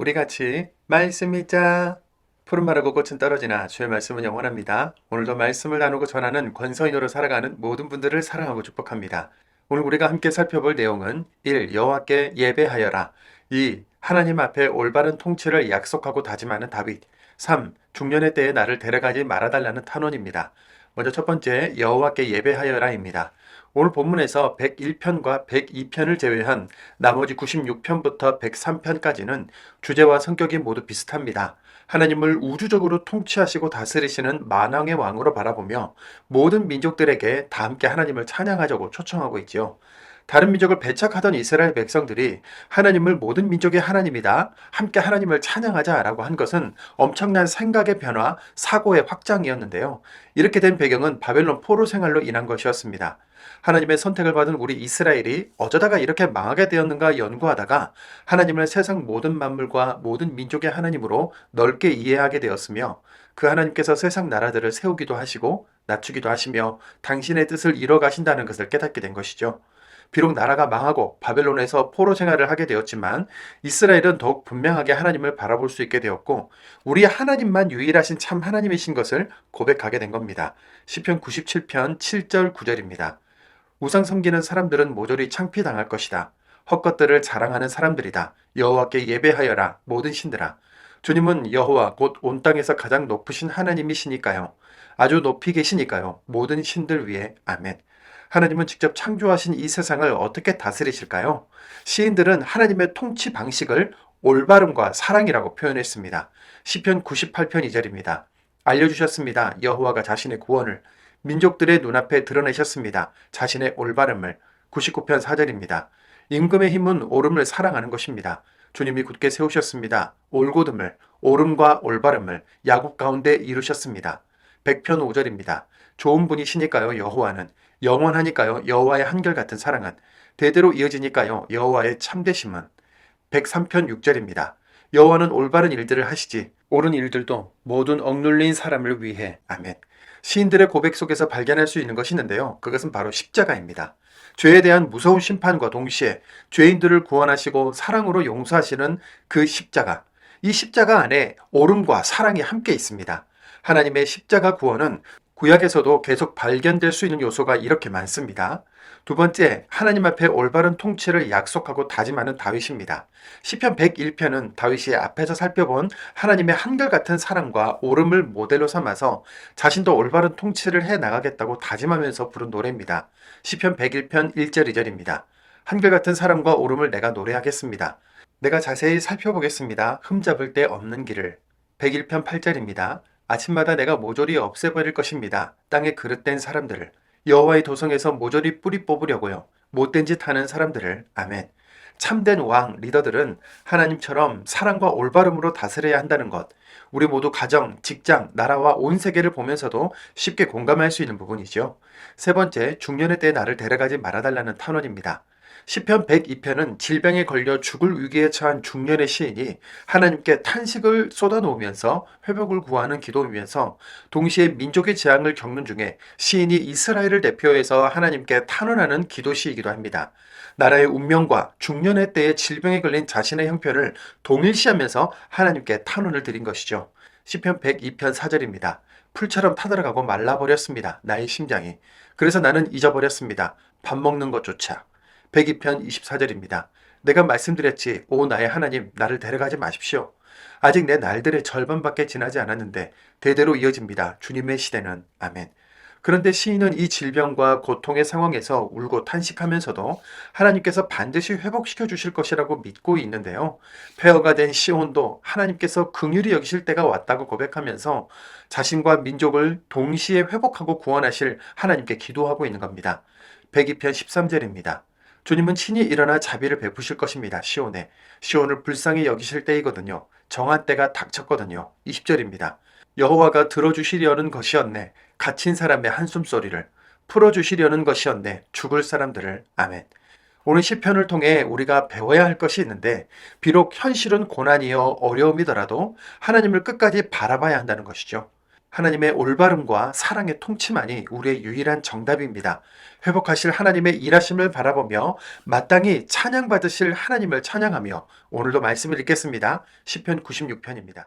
우리 같이 말씀 읽자. 푸른 말하고 꽃은 떨어지나 주의 말씀은 영원합니다. 오늘도 말씀을 나누고 전하는 권서인으로 살아가는 모든 분들을 사랑하고 축복합니다. 오늘 우리가 함께 살펴볼 내용은 1. 여호와께 예배하여라. 2. 하나님 앞에 올바른 통치를 약속하고 다짐하는 다윗. 3. 중년의 때에 나를 데려가지 말아달라는 탄원입니다. 먼저 첫 번째 여호와께 예배하여라입니다. 오늘 본문에서 101편과 102편을 제외한 나머지 96편부터 103편까지는 주제와 성격이 모두 비슷합니다. 하나님을 우주적으로 통치하시고 다스리시는 만왕의 왕으로 바라보며 모든 민족들에게 다 함께 하나님을 찬양하자고 초청하고 있지요. 다른 민족을 배척하던 이스라엘 백성들이 하나님을 모든 민족의 하나님이다, 함께 하나님을 찬양하자라고 한 것은 엄청난 생각의 변화, 사고의 확장이었는데요. 이렇게 된 배경은 바벨론 포로 생활로 인한 것이었습니다. 하나님의 선택을 받은 우리 이스라엘이 어쩌다가 이렇게 망하게 되었는가 연구하다가 하나님을 세상 모든 만물과 모든 민족의 하나님으로 넓게 이해하게 되었으며 그 하나님께서 세상 나라들을 세우기도 하시고 낮추기도 하시며 당신의 뜻을 이뤄 가신다는 것을 깨닫게 된 것이죠. 비록 나라가 망하고 바벨론에서 포로 생활을 하게 되었지만 이스라엘은 더욱 분명하게 하나님을 바라볼 수 있게 되었고 우리 하나님만 유일하신 참 하나님이신 것을 고백하게 된 겁니다. 시편 97편 7절 9절입니다. 우상 섬기는 사람들은 모조리 창피당할 것이다. 헛것들을 자랑하는 사람들이다. 여호와께 예배하여라 모든 신들아. 주님은 여호와 곧 온 땅에서 가장 높으신 하나님이시니까요. 아주 높이 계시니까요. 모든 신들 위에 아멘. 하나님은 직접 창조하신 이 세상을 어떻게 다스리실까요? 시인들은 하나님의 통치 방식을 올바름과 사랑이라고 표현했습니다. 시편 98편 2절입니다. 알려주셨습니다. 여호와가 자신의 구원을 민족들의 눈앞에 드러내셨습니다. 자신의 올바름을. 99편 4절입니다. 임금의 힘은 옳음을 사랑하는 것입니다. 주님이 굳게 세우셨습니다. 올곧음을, 옳음과 올바름을 야곱 가운데 이루셨습니다. 100편 5절입니다. 좋은 분이시니까요 여호와는, 영원하니까요 여호와의 한결같은 사랑은, 대대로 이어지니까요 여호와의 참되심은. 103편 6절입니다. 여호와는 올바른 일들을 하시지 옳은 일들도 모든 억눌린 사람을 위해 아멘. 시인들의 고백 속에서 발견할 수 있는 것이 있는데요. 그것은 바로 십자가입니다. 죄에 대한 무서운 심판과 동시에 죄인들을 구원하시고 사랑으로 용서하시는 그 십자가. 이 십자가 안에 옳음과 사랑이 함께 있습니다. 하나님의 십자가 구원은 구약에서도 계속 발견될 수 있는 요소가 이렇게 많습니다. 두 번째, 하나님 앞에 올바른 통치를 약속하고 다짐하는 다윗입니다. 시편 101편은 다윗이 앞에서 살펴본 하나님의 한결같은 사랑과 옳음을 모델로 삼아서 자신도 올바른 통치를 해 나가겠다고 다짐하면서 부른 노래입니다. 시편 101편 1절 2절입니다. 한결같은 사랑과 옳음을 내가 노래하겠습니다. 내가 자세히 살펴보겠습니다. 흠잡을 데 없는 길을. 101편 8절입니다. 아침마다 내가 모조리 없애버릴 것입니다. 땅에 그릇된 사람들을. 여호와의 도성에서 모조리 뿌리 뽑으려고요. 못된 짓 하는 사람들을. 아멘. 참된 왕, 리더들은 하나님처럼 사랑과 올바름으로 다스려야 한다는 것. 우리 모두 가정, 직장, 나라와 온 세계를 보면서도 쉽게 공감할 수 있는 부분이죠. 세 번째, 중년의 때에 나를 데려가지 말아달라는 탄원입니다. 시편 102편은 질병에 걸려 죽을 위기에 처한 중년의 시인이 하나님께 탄식을 쏟아놓으면서 회복을 구하는 기도이면서 동시에 민족의 재앙을 겪는 중에 시인이 이스라엘을 대표해서 하나님께 탄원하는 기도시이기도 합니다. 나라의 운명과 중년의 때에 질병에 걸린 자신의 형편을 동일시하면서 하나님께 탄원을 드린 것이죠. 시편 102편 4절입니다. 풀처럼 타들어가고 말라버렸습니다. 나의 심장이. 그래서 나는 잊어버렸습니다. 밥 먹는 것조차. 102편 24절입니다. 내가 말씀드렸지, 오 나의 하나님, 나를 데려가지 마십시오. 아직 내 날들의 절반밖에 지나지 않았는데 대대로 이어집니다. 주님의 시대는. 아멘. 그런데 시인은 이 질병과 고통의 상황에서 울고 탄식하면서도 하나님께서 반드시 회복시켜 주실 것이라고 믿고 있는데요. 폐허가 된 시온도 하나님께서 긍휼히 여기실 때가 왔다고 고백하면서 자신과 민족을 동시에 회복하고 구원하실 하나님께 기도하고 있는 겁니다. 102편 13절입니다. 주님은 친히 일어나 자비를 베푸실 것입니다. 시온에. 시온을 불쌍히 여기실 때이거든요. 정한 때가 닥쳤거든요. 20절입니다. 여호와가 들어주시려는 것이었네. 갇힌 사람의 한숨소리를. 풀어주시려는 것이었네. 죽을 사람들을. 아멘. 오늘 시편을 통해 우리가 배워야 할 것이 있는데 비록 현실은 고난이요 어려움이더라도 하나님을 끝까지 바라봐야 한다는 것이죠. 하나님의 올바름과 사랑의 통치만이 우리의 유일한 정답입니다. 회복하실 하나님의 일하심을 바라보며 마땅히 찬양받으실 하나님을 찬양하며 오늘도 말씀을 읽겠습니다. 시편 96편입니다.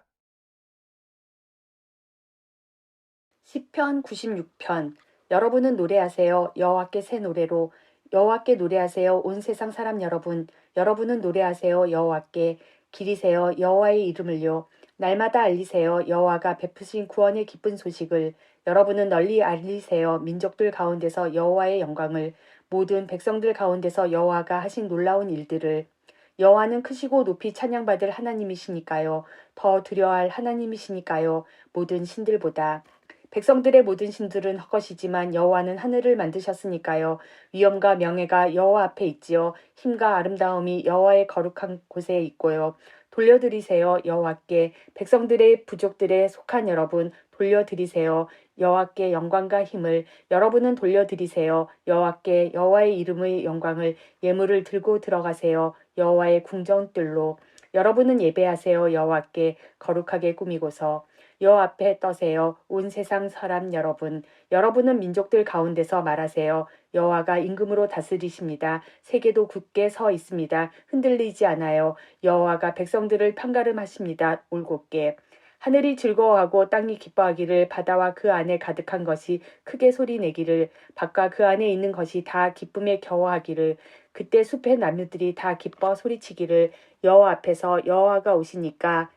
시편 96편. 여러분은 노래하세요. 여호와께 새 노래로. 여호와께 노래하세요. 온 세상 사람 여러분. 여러분은 노래하세요. 여호와께 기리세요. 여호와의 이름을요. 날마다 알리세요. 여호와가 베푸신 구원의 기쁜 소식을. 여러분은 널리 알리세요. 민족들 가운데서 여호와의 영광을. 모든 백성들 가운데서 여호와가 하신 놀라운 일들을. 여호와는 크시고 높이 찬양받을 하나님이시니까요. 더 두려워할 하나님이시니까요. 모든 신들보다. 백성들의 모든 신들은 헛것이지만 여호와는 하늘을 만드셨으니까요. 위엄과 명예가 여호와 앞에 있지요. 힘과 아름다움이 여호와의 거룩한 곳에 있고요. 돌려드리세요. 여호와께. 백성들의 부족들에 속한 여러분 돌려드리세요. 여호와께 영광과 힘을. 여러분은 돌려드리세요. 여호와께. 여호와의 이름의 영광을. 예물을 들고 들어가세요. 여호와의 궁정뜰로. 여러분은 예배하세요. 여호와께 거룩하게 꾸미고서. 여호와 앞에 떠세요. 온 세상 사람 여러분. 여러분은 민족들 가운데서 말하세요. 여호와가 임금으로 다스리십니다. 세계도 굳게 서 있습니다. 흔들리지 않아요. 여호와가 백성들을 판가름하십니다. 올곧게. 하늘이 즐거워하고 땅이 기뻐하기를, 바다와 그 안에 가득한 것이 크게 소리내기를, 밭과 그 안에 있는 것이 다 기쁨에 겨워하기를. 그때 숲의 나무들이 다 기뻐 소리치기를. 여호와 앞에서 여호와가 오시니까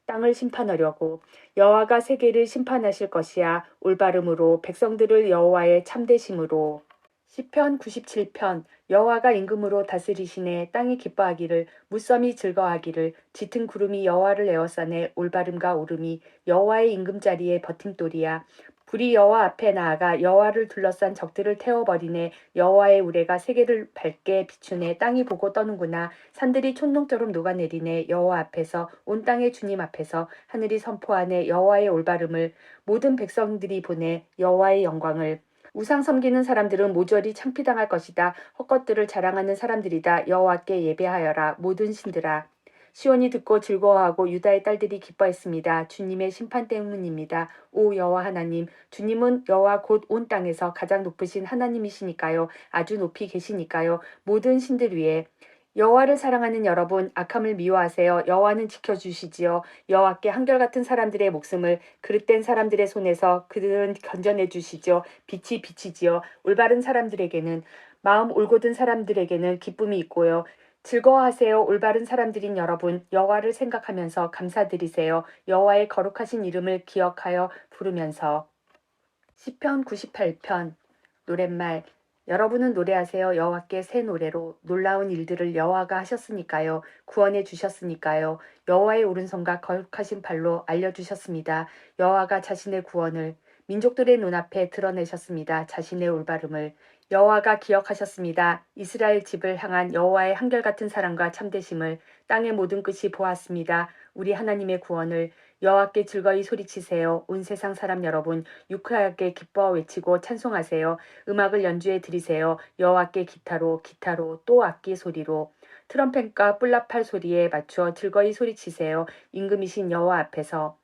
땅을 심판하려고. 여호와가 세계를 심판하실 것이야. 올바름으로 백성들을 여호와의 참되심으로. 시편 97편. 여호와가 임금으로 다스리시네. 땅이 기뻐하기를, 무섬이 즐거워하기를. 짙은 구름이 여호와를 에워싸네. 올바름과 오름이 여호와의 임금자리에 버팀돌이야. 불이 여호와 앞에 나아가 여호와를 둘러싼 적들을 태워버리네. 여호와의 우레가 세계를 밝게 비추네. 땅이 보고 떠는구나. 산들이 촛농처럼 녹아내리네. 여호와 앞에서, 온 땅의 주님 앞에서 하늘이 선포하네. 여호와의 올바름을. 모든 백성들이 보네. 여호와의 영광을. 우상 섬기는 사람들은 모조리 창피당할 것이다. 헛것들을 자랑하는 사람들이다. 여호와께 예배하여라. 모든 신들아. 시온이 듣고 즐거워하고 유다의 딸들이 기뻐했습니다. 주님의 심판 때문입니다. 오 여호와 하나님, 주님은 여호와 곧 온 땅에서 가장 높으신 하나님이시니까요. 아주 높이 계시니까요. 모든 신들 위에. 여호와를 사랑하는 여러분, 악함을 미워하세요. 여호와는 지켜주시지요. 여호와께 한결같은 사람들의 목숨을 그릇된 사람들의 손에서 그들은 건져내 주시죠. 빛이 비치지요. 올바른 사람들에게는, 마음 올곧은 사람들에게는 기쁨이 있고요. 즐거워하세요. 올바른 사람들인 여러분, 여호와를 생각하면서 감사드리세요. 여호와의 거룩하신 이름을 기억하여 부르면서. 시편 98편. 노랫말. 여러분은 노래하세요. 여호와께 새 노래로. 놀라운 일들을 여호와가 하셨으니까요. 구원해 주셨으니까요. 여호와의 오른손과 거룩하신 발로 알려주셨습니다. 여호와가 자신의 구원을 민족들의 눈앞에 드러내셨습니다. 자신의 올바름을. 여호와가 기억하셨습니다. 이스라엘 집을 향한 여호와의 한결같은 사랑과 참되심을. 땅의 모든 끝이 보았습니다. 우리 하나님의 구원을. 여호와께 즐거이 소리치세요. 온 세상 사람 여러분, 유쾌하게 기뻐 외치고 찬송하세요. 음악을 연주해 드리세요. 여호와께 기타로 또 악기 소리로. 트럼펫과 뿔나팔 소리에 맞추어 즐거이 소리치세요. 임금이신 여호와 앞에서.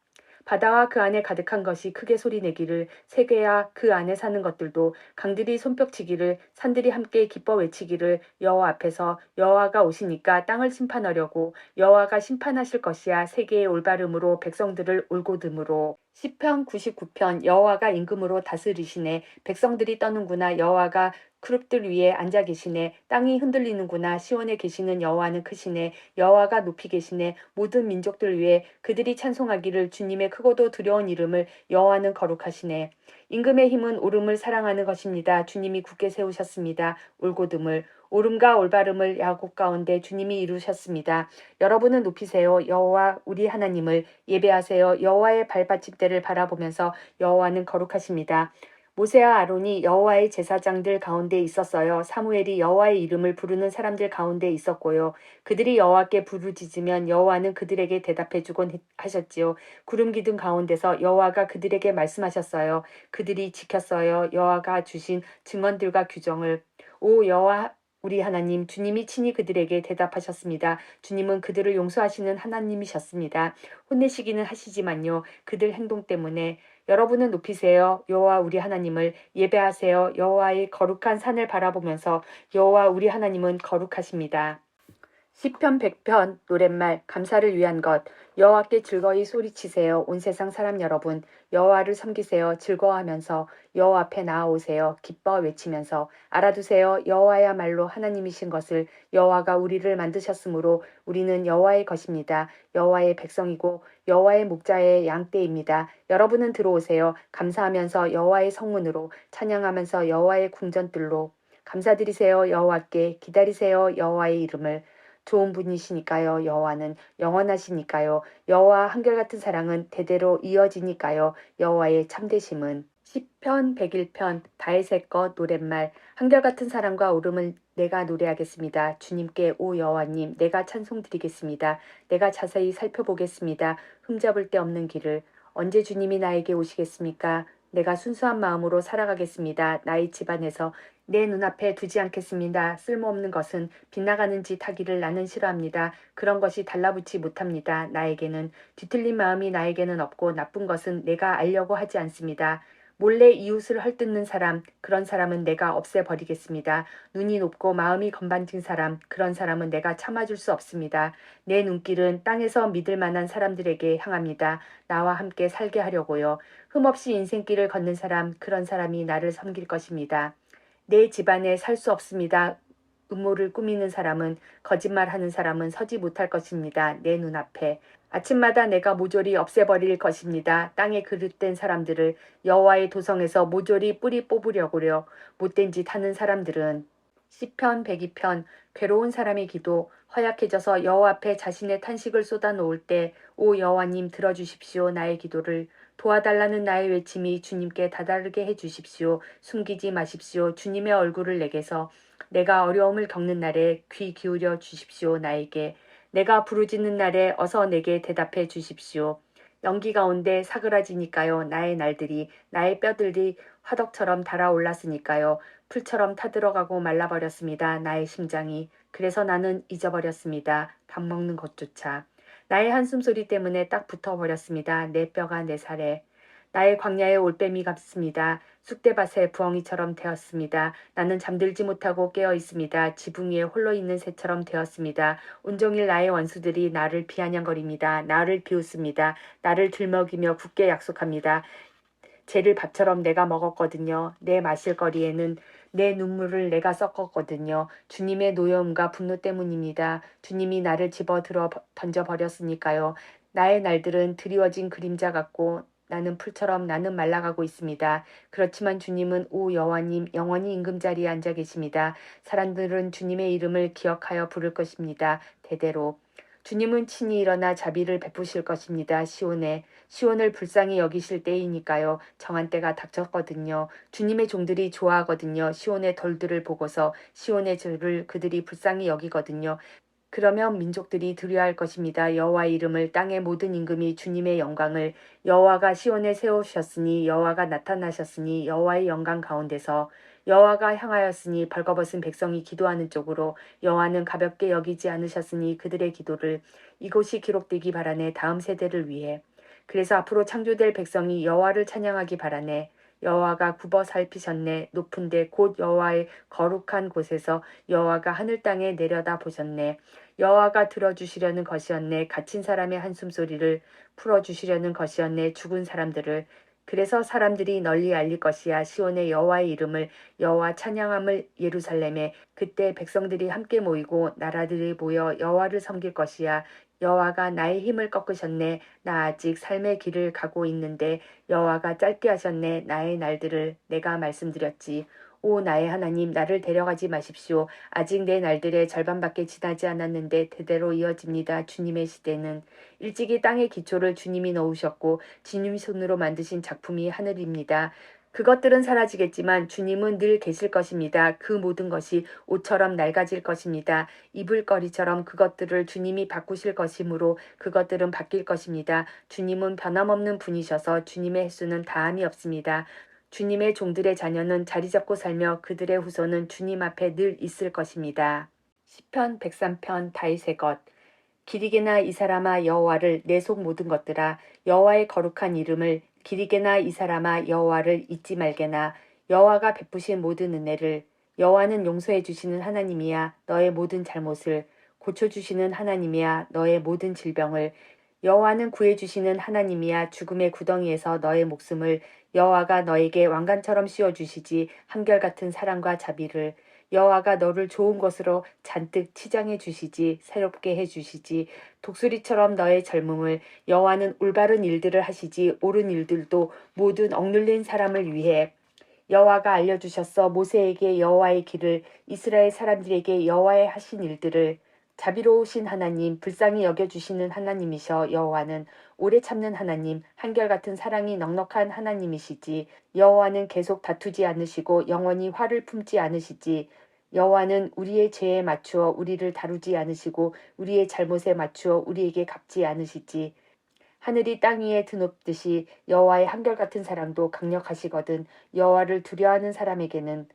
바다와 그 안에 가득한 것이 크게 소리내기를, 세계와 그 안에 사는 것들도 강들이 손뼉치기를, 산들이 함께 기뻐 외치기를. 여호와 앞에서. 여호와가 오시니까 땅을 심판하려고. 여호와가 심판하실 것이야. 세계의 올바름으로 백성들을 올곧음으로. 시편 99편. 여호와가 임금으로 다스리시네. 백성들이 떠는구나. 여호와가 그룹들 위에 앉아 계시네. 땅이 흔들리는구나. 시온에 계시는 여호와는 크시네. 여호와가 높이 계시네. 모든 민족들 위에 그들이 찬송하기를, 주님의 크고도 두려운 이름을. 여호와는 거룩하시네. 임금의 힘은 오름을 사랑하는 것입니다. 주님이 굳게 세우셨습니다. 올곧음을. 오름과 올바름을 야곱 가운데 주님이 이루셨습니다. 여러분은 높이세요. 여호와 우리 하나님을. 예배하세요. 여호와의 발받침대를 바라보면서. 여호와는 거룩하십니다. 모세와 아론이 여호와의 제사장들 가운데 있었어요. 사무엘이 여호와의 이름을 부르는 사람들 가운데 있었고요. 그들이 여호와께 부르짖으면 여호와는 그들에게 대답해주곤 하셨지요. 구름 기둥 가운데서 여호와가 그들에게 말씀하셨어요. 그들이 지켰어요. 여호와가 주신 증언들과 규정을. 오 여호와 우리 하나님, 주님이 친히 그들에게 대답하셨습니다. 주님은 그들을 용서하시는 하나님이셨습니다. 혼내시기는 하시지만요. 그들 행동 때문에 여러분은 높이세요. 여호와 우리 하나님을 예배하세요. 여호와의 거룩한 산을 바라보면서 여호와 우리 하나님은 거룩하십니다. 시편 100편 노랫말 감사를 위한 것 여호와께 즐거이 소리치세요. 온 세상 사람 여러분 여호와를 섬기세요. 즐거워하면서 여호와 앞에 나아오세요. 기뻐 외치면서 알아두세요. 여호와야말로 하나님이신 것을 여호와가 우리를 만드셨으므로 우리는 여호와의 것입니다. 여호와의 백성이고 여호와의 목자의 양떼입니다. 여러분은 들어오세요. 감사하면서 여호와의 성문으로 찬양하면서 여호와의 궁전들로 감사드리세요. 여호와께 기다리세요. 여호와의 이름을 좋은 분이시니까요. 여호와는 영원하시니까요. 여호와 한결같은 사랑은 대대로 이어지니까요. 여호와의 참되심은 시편 101편 다윗의 것 노랫말 한결같은 사랑과 오름을 내가 노래하겠습니다. 주님께 오 여호와님 내가 찬송드리겠습니다. 내가 자세히 살펴보겠습니다. 흠잡을 데 없는 길을 언제 주님이 나에게 오시겠습니까? 내가 순수한 마음으로 살아가겠습니다. 나의 집안에서 내 눈앞에 두지 않겠습니다. 쓸모없는 것은 빗나가는 짓 하기를 나는 싫어합니다. 그런 것이 달라붙지 못합니다. 나에게는 뒤틀린 마음이 나에게는 없고 나쁜 것은 내가 알려고 하지 않습니다. 몰래 이웃을 헐뜯는 사람, 그런 사람은 내가 없애버리겠습니다. 눈이 높고 마음이 건반진 사람, 그런 사람은 내가 참아줄 수 없습니다. 내 눈길은 땅에서 믿을 만한 사람들에게 향합니다. 나와 함께 살게 하려고요. 흠없이 인생길을 걷는 사람, 그런 사람이 나를 섬길 것입니다. 내 집안에 살 수 없습니다. 음모를 꾸미는 사람은 거짓말하는 사람은 서지 못할 것입니다. 내 눈앞에 아침마다 내가 모조리 없애버릴 것입니다. 땅에 그릇된 사람들을 여호와의 도성에서 모조리 뿌리 뽑으려고요. 못된 짓 하는 사람들은 시편 102편 괴로운 사람의 기도 허약해져서 여호와 앞에 자신의 탄식을 쏟아놓을 때 오 여호와님 들어주십시오. 나의 기도를 도와달라는 나의 외침이 주님께 다다르게 해주십시오. 숨기지 마십시오. 주님의 얼굴을 내게서 내가 어려움을 겪는 날에 귀 기울여 주십시오. 나에게 내가 부르짖는 날에 어서 내게 대답해 주십시오. 연기 가운데 사그라지니까요. 나의 날들이 나의 뼈들이 화덕처럼 달아올랐으니까요. 풀처럼 타들어가고 말라버렸습니다. 나의 심장이. 그래서 나는 잊어버렸습니다. 밥 먹는 것조차. 나의 한숨소리 때문에 딱 붙어버렸습니다. 내 뼈가 내 살에. 나의 광야의 올빼미 같습니다. 쑥대밭의 부엉이처럼 되었습니다. 나는 잠들지 못하고 깨어 있습니다. 지붕 위에 홀로 있는 새처럼 되었습니다. 온종일 나의 원수들이 나를 비아냥거립니다. 나를 비웃습니다. 나를 들먹이며 굳게 약속합니다. 쟤를 밥처럼 내가 먹었거든요. 내 마실 거리에는 내 눈물을 내가 섞었거든요. 주님의 노여움과 분노 때문입니다. 주님이 나를 집어들어 던져버렸으니까요. 나의 날들은 드리워진 그림자 같고 나는 풀처럼 나는 말라가고 있습니다. 그렇지만 주님은 오 여호와님 영원히 임금자리에 앉아 계십니다. 사람들은 주님의 이름을 기억하여 부를 것입니다. 대대로. 주님은 친히 일어나 자비를 베푸실 것입니다. 시온을 불쌍히 여기실 때이니까요. 정한 때가 닥쳤거든요. 주님의 종들이 좋아하거든요. 시온의 돌들을 보고서 시온의 죄를 그들이 불쌍히 여기거든요. 그러면 민족들이 두려워할 것입니다. 여호와의 이름을 땅의 모든 임금이 주님의 영광을 여호와가 시온에 세우셨으니 여호와가 나타나셨으니 여호와의 영광 가운데서 여호와가 향하였으니 벌거벗은 백성이 기도하는 쪽으로 여호와는 가볍게 여기지 않으셨으니 그들의 기도를 이곳이 기록되기 바라네 다음 세대를 위해 그래서 앞으로 창조될 백성이 여호와를 찬양하기 바라네 여호와가 굽어 살피셨네 높은데 곧 여호와의 거룩한 곳에서 여호와가 하늘 땅에 내려다 보셨네 여호와가 들어주시려는 것이었네 갇힌 사람의 한숨소리를 풀어주시려는 것이었네 죽은 사람들을 그래서 사람들이 널리 알릴 것이야 시온의 여호와의 이름을 여호와 찬양함을 예루살렘에 그때 백성들이 함께 모이고 나라들이 모여 여호와를 섬길 것이야 여호와가 나의 힘을 꺾으셨네 나 아직 삶의 길을 가고 있는데 여호와가 짧게 하셨네 나의 날들을 내가 말씀드렸지 오 나의 하나님 나를 데려가지 마십시오 아직 내 날들의 절반밖에 지나지 않았는데 대대로 이어집니다 주님의 시대는 일찍이 땅의 기초를 주님이 넣으셨고 주님 손으로 만드신 작품이 하늘입니다 그것들은 사라지겠지만 주님은 늘 계실 것입니다. 그 모든 것이 옷처럼 낡아질 것입니다. 이불 거리처럼 그것들을 주님이 바꾸실 것이므로 그것들은 바뀔 것입니다. 주님은 변함없는 분이셔서 주님의 횟수는 다함이 없습니다. 주님의 종들의 자녀는 자리 잡고 살며 그들의 후손은 주님 앞에 늘 있을 것입니다. 시편 103편 다윗의 것. 기리게나 이 사람아 여호와를 내 속 모든 것들아 여호와의 거룩한 이름을 기리게나 이 사람아 여호와를 잊지 말게나 여호와가 베푸신 모든 은혜를 여호와는 용서해 주시는 하나님이야 너의 모든 잘못을 고쳐 주시는 하나님이야 너의 모든 질병을 여호와는 구해 주시는 하나님이야 죽음의 구덩이에서 너의 목숨을 여호와가 너에게 왕관처럼 씌워 주시지 한결같은 사랑과 자비를 여호와가 너를 좋은 것으로 잔뜩 치장해 주시지 새롭게 해 주시지 독수리처럼 너의 젊음을 여호와는 올바른 일들을 하시지 옳은 일들도 모든 억눌린 사람을 위해 여호와가 알려주셨어 모세에게 여호와의 길을 이스라엘 사람들에게 여호와의 하신 일들을 자비로우신 하나님 불쌍히 여겨주시는 하나님이셔 여호와는 오래 참는 하나님 한결같은 사랑이 넉넉한 하나님이시지 여호와는 계속 다투지 않으시고 영원히 화를 품지 않으시지 여호와는 우리의 죄에 맞추어 우리를 다루지 않으시고 우리의 잘못에 맞추어 우리에게 갚지 않으시지 하늘이 땅 위에 드높듯이 여호와의 한결같은 사랑도 강력하시거든 여호와를 두려워하는 사람에게는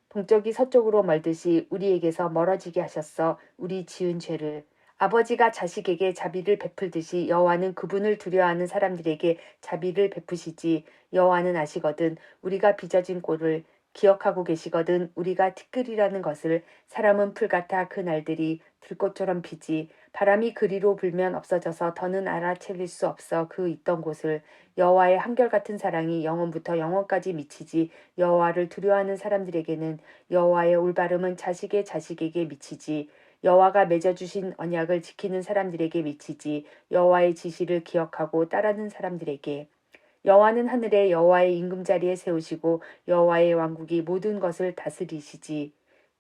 동쪽이 서쪽으로 멀듯이 우리에게서 멀어지게 하셨어 우리 지은 죄를 아버지가 자식에게 자비를 베풀듯이 여호와는 그분을 두려워하는 사람들에게 자비를 베푸시지 여호와는 아시거든 우리가 빚어진 꼴을 기억하고 계시거든 우리가 티끌이라는 것을 사람은 풀 같아 그 날들이 들꽃처럼 피지 바람이 그리로 불면 없어져서 더는 알아채릴 수 없어 그 있던 곳을 여호와의 한결같은 사랑이 영원부터 영원까지 미치지 여호와를 두려워하는 사람들에게는 여호와의 올바름은 자식의 자식에게 미치지 여호와가 맺어주신 언약을 지키는 사람들에게 미치지 여호와의 지시를 기억하고 따르는 사람들에게 여호와는 하늘에 여호와의 임금자리에 세우시고 여호와의 왕국이 모든 것을 다스리시지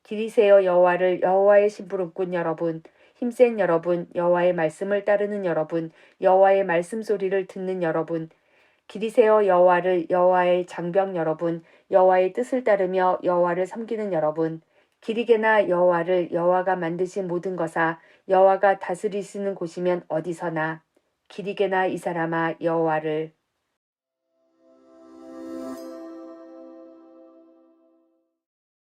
기리세요 여호와를 여호와의 심부름꾼 여러분 힘센 여러분 여호와의 말씀을 따르는 여러분 여호와의 말씀 소리를 듣는 여러분 기리세요 여호와를 여호와의 장병 여러분 여호와의 뜻을 따르며 여호와를 섬기는 여러분 기리게나 여호와를 여호와가 만드신 모든 것아 여호와가 다스리시는 곳이면 어디서나 기리게나 이 사람아 여호와를